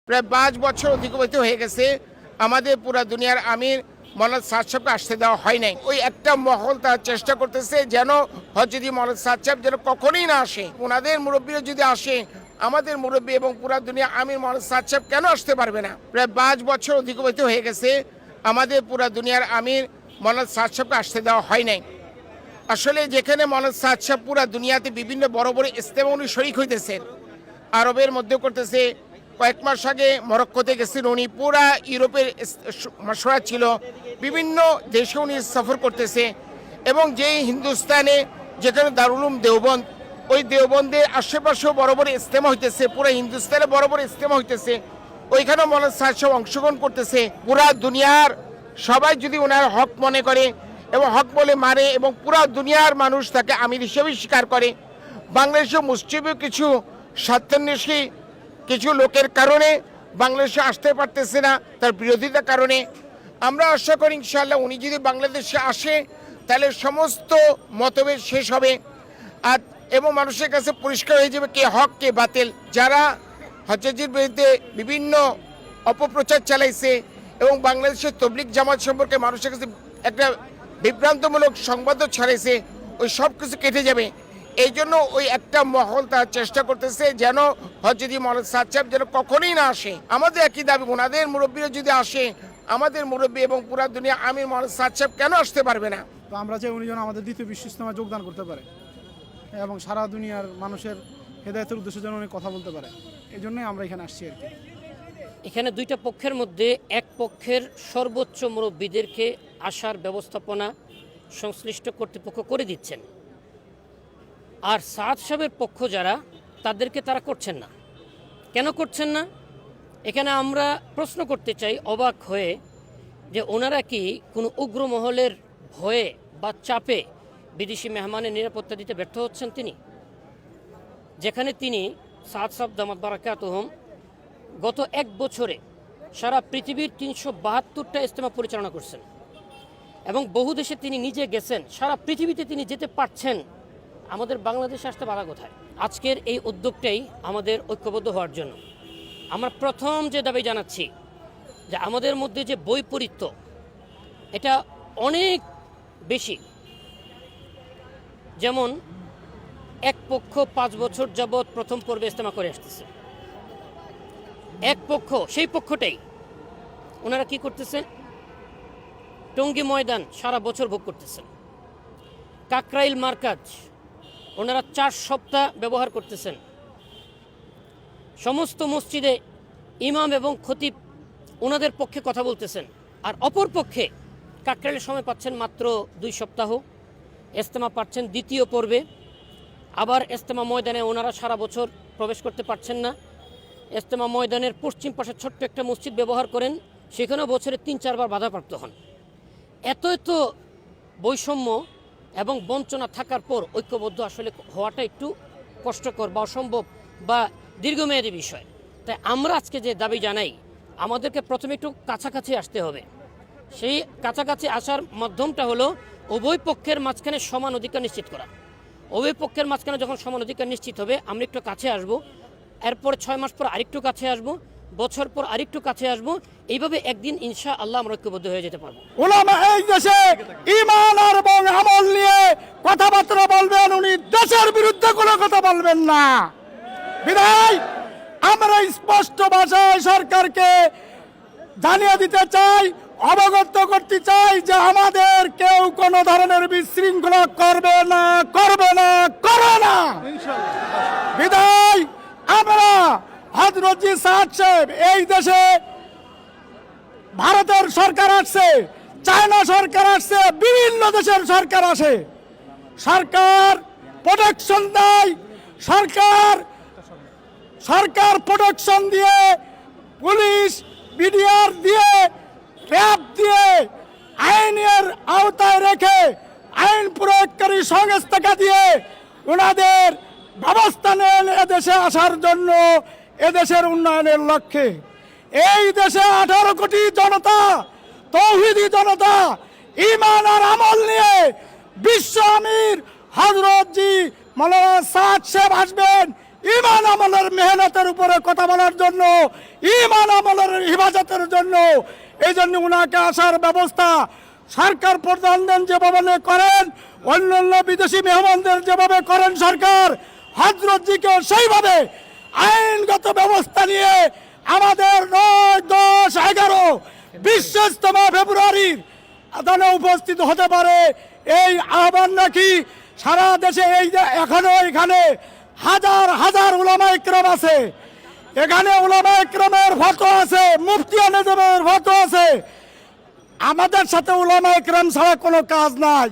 প্রায় ৫ বছর অতিবাহিত হয়ে গেছে আমাদের পুরা দুনিয়ার আমির মৌলানা সাদ সাহেবকে আসতে দেওয়া হয় নাই। ওই একটা মহল তার চেষ্টা করতেছে যেন হজরত মৌলানা সাদ সাহেব যেন কখনোই না আসে। ওনাদের মুরব্বীরা যদি আসে, আমাদের মুরব্বী এবং পুরা দুনিয়া আমির মৌলানা সাদ সাহেব কেন আসতে পারবে না? প্রায় ৫ বছর অতিবাহিত হয়ে গেছে আমাদের পুরা দুনিয়ার আমির মৌলানা সাদ সাহেবকে আসতে দেওয়া হয় নাই। আসলে যেখানে মৌলানা সাদ সাহেব পুরা দুনিয়াতে বিভিন্ন বড় বড় ইজতেমা উনি শরিক হইতেছেন, আরবের মধ্যে করতেছে। কয়েক মাস আগে মরক্কোতে গেছেন উনি, পুরা ইউরোপের মশওয়ারা ছিল, বিভিন্ন দেশে উনি সফর করতেছে। এবং যেই হিন্দুস্তানে যেখানে দারুল উলুম দেওবন্দ, ওই দেওবন্দের আশেপাশেও বড় বড় ইজতেমা হইতেছে, পুরো হিন্দুস্তানে বড় বড় ইজতেমা হইতেছে, ওইখানেও মৌলানা সাদ সাহেব অংশগ্রহণ করতেছে। পুরা দুনিয়ার সবাই যদি ওনার হক মনে করে এবং হক বলে মানে এবং পুরা দুনিয়ার মানুষ তাকে আমির হিসেবে স্বীকার করে, বাংলাদেশের মুসলিমও কিছু স্বার্থান্বেষী কিছু লোকের কারণে বাংলাদেশে আসতে পারতেছে না, তার বিরোধিতার কারণে। আমরা আশা করি ইনশাআল্লাহ উনি যদি বাংলাদেশে আসে তাহলে সমস্ত মতভেদ শেষ হবে আর এবং মানুষের কাছে পরিষ্কার হয়ে যাবে কে হক কে বাতিল। যারা হজ্জাজির বিরুদ্ধে বিভিন্ন অপপ্রচার চালাইছে এবং বাংলাদেশের তবলিগ জামাত সম্পর্কে মানুষের কাছে একটা বিভ্রান্তমূলক সংবাদও ছড়াইছে, ওই সব কিছু কেটে যাবে। এই জন্য ওই একটা মহল তার চেষ্টা করতেছে যেন হজরত মৌলানা সাদ সাহেব যেন কখনোই না আসে। আমাদের একই দাবি, ওনাদের মুরব্বীরা যদি আসে, আমাদের মুরব্বী এবং পুরা দুনিয়া আমির মৌলানা সাদ সাহেব কেন আসতে পারবে না? তো আমরা চাই উনি যেন আমাদের দ্বিতীয় বিশ্ব ইজতেমায় যোগদান করতে পারে এবং সারা দুনিয়ার মানুষের হেদায়েতের উদ্দেশ্যে যেন উনি কথা বলতে পারে। এই জন্যই আমরা এখানে আসছি আর কি। এখানে দুইটা পক্ষের মধ্যে এক পক্ষের সর্বোচ্চ মুরব্বীদেরকে আসার ব্যবস্থাপনা সংশ্লিষ্ট কর্তৃপক্ষ করে দিচ্ছেন, আর সাদ সাহেবের পক্ষ যারা তাদেরকে তারা করছেন না। কেন করছেন না? এখানে আমরা প্রশ্ন করতে চাই অবাক হয়ে যে ওনারা কি কোনো উগ্র মহলের ভয়ে বা চাপে বিদেশি মেহমানের নিরাপত্তা দিতে ব্যর্থ হচ্ছেন? তিনি যেখানে তিনি সাদ সাহেব দামাত বারাকাতুহুম গত এক বছরে সারা পৃথিবীর ৩৭২টা ইজতেমা পরিচালনা করছেন এবং বহু দেশে তিনি নিজে গেছেন, সারা পৃথিবীতে তিনি যেতে পারছেন, আমাদের বাংলাদেশে আসতে বাধা কোথায়? আজকের এই উদ্যোগটাই আমাদের ঐক্যবদ্ধ হওয়ার জন্য। আমরা প্রথম যে দাবি জানাচ্ছি যে আমাদের মধ্যে যে বৈপরীত্য এটা অনেক বেশি। যেমন এক পক্ষ ৫ বছর যাবৎ প্রথম পর্বে ইজতেমা করে আসতেছে, এক পক্ষ সেই পক্ষটাই ওনারা কি করতেছেন, টঙ্গী ময়দান সারা বছর ভোগ করতেছেন, কাকরাইল মার্কাজ ওনারা ৪ সপ্তাহ ব্যবহার করতেছেন, সমস্ত মসজিদে ইমাম এবং খতিব ওনাদের পক্ষে কথা বলতেছেন, আর অপর পক্ষে কাকরাইলের সময় পাচ্ছেন মাত্র ২ সপ্তাহ, ইজতেমা পাচ্ছেন দ্বিতীয় পর্বে, আবার ইজতেমা ময়দানে ওনারা সারা বছর প্রবেশ করতে পারছেন না। ইজতেমা ময়দানের পশ্চিম পাশে ছোট্ট একটা মসজিদ ব্যবহার করেন, সেখানেও বছরে ৩-৪ বার বাধাপ্রাপ্ত হন। এত বৈষম্য এবং বঞ্চনা থাকার পর ঐক্যবদ্ধ আসলে হওয়াটা একটু কষ্টকর বা অসম্ভব বা দীর্ঘমেয়াদী বিষয়। তাই আমরা আজকে যে দাবি জানাই, আমাদেরকে প্রথমে একটু কাছাকাছি আসতে হবে। সেই কাছাকাছি আসার মাধ্যমটা হলো উভয় পক্ষের মাঝখানে সমান অধিকার নিশ্চিত করা। উভয় পক্ষের মাঝখানে যখন সমান অধিকার নিশ্চিত হবে, আমরা একটু কাছে আসব, এরপর ৬ মাস পর আরেকটু কাছে আসব, বছর পর আরেকটু কাছে আসব, এইভাবে একদিন ইনশাআল্লাহ আমরা ঐক্যবদ্ধ হয়ে যেতে পারবো। উলামা এই দেশে ঈমান আর এবং আমল নিয়ে কথাবার্তা বলবেন, উনি দেশের বিরুদ্ধে কোনো কথা বলবেন না। বিদায় আমরা স্পষ্ট ভাষায় সরকারকে জানিয়ে দিতে চাই, অবগত করতে চাই যে আমাদের কেউ কোনো ধরনের বিশৃঙ্খলা করবে না, করবে না, করে না। বিদায় আমরা হযরত সাদ সাহেব, এই দেশে ভারতের সরকার আসছে, চায়না সরকার আসছে, বিভিন্ন দেশের সরকার আসে, সরকার প্রোটেকশন দেয়, সরকার প্রোটেকশন দিয়ে, পুলিশ বিডিআর দিয়ে, র্যাব দিয়ে আইনের আওতায় রেখে আইন প্রয়োগকারী সংস্থাকে দিয়ে ওনাদের ব্যবস্থা নেন এদেশে আসার জন্য, এদেশের উন্নয়নের লক্ষ্যে। এই দেশে 18 কোটি জনতা, তৌহিদি জনতা, ঈমান আর আমল নিয়ে বিশ্ব আমির হযরত জি মৌলানা সাদ সাহেব আসবেন, ইমান আমলের মেহনতের উপরে কথা বলার জন্য, ইমান আমলের হেফাজতের জন্য। এই জন্য উনাকে আসার ব্যবস্থা সরকার প্রধানদের যেভাবে করেন, অন্যান্য বিদেশি মেহমানদের যেভাবে করেন সরকার, হজরতজিকে সেইভাবে আইনগত ব্যবস্থা নিয়ে আমাদের 9, 10, 11, 20তম ফেব্রুয়ারির আদানে উপস্থিত হতে পারে এই আহ্বান রাখি। সারা দেশে এই যে এখনো এখানে হাজার হাজার উলামা ইকরাম আছে, এখানে উলামা ইকরামের ফটো আছে, মুফতি আনেজমের ফটো আছে। আমাদের সাথে উলামা ইকরাম ছাড়া কোনো কাজ নাই।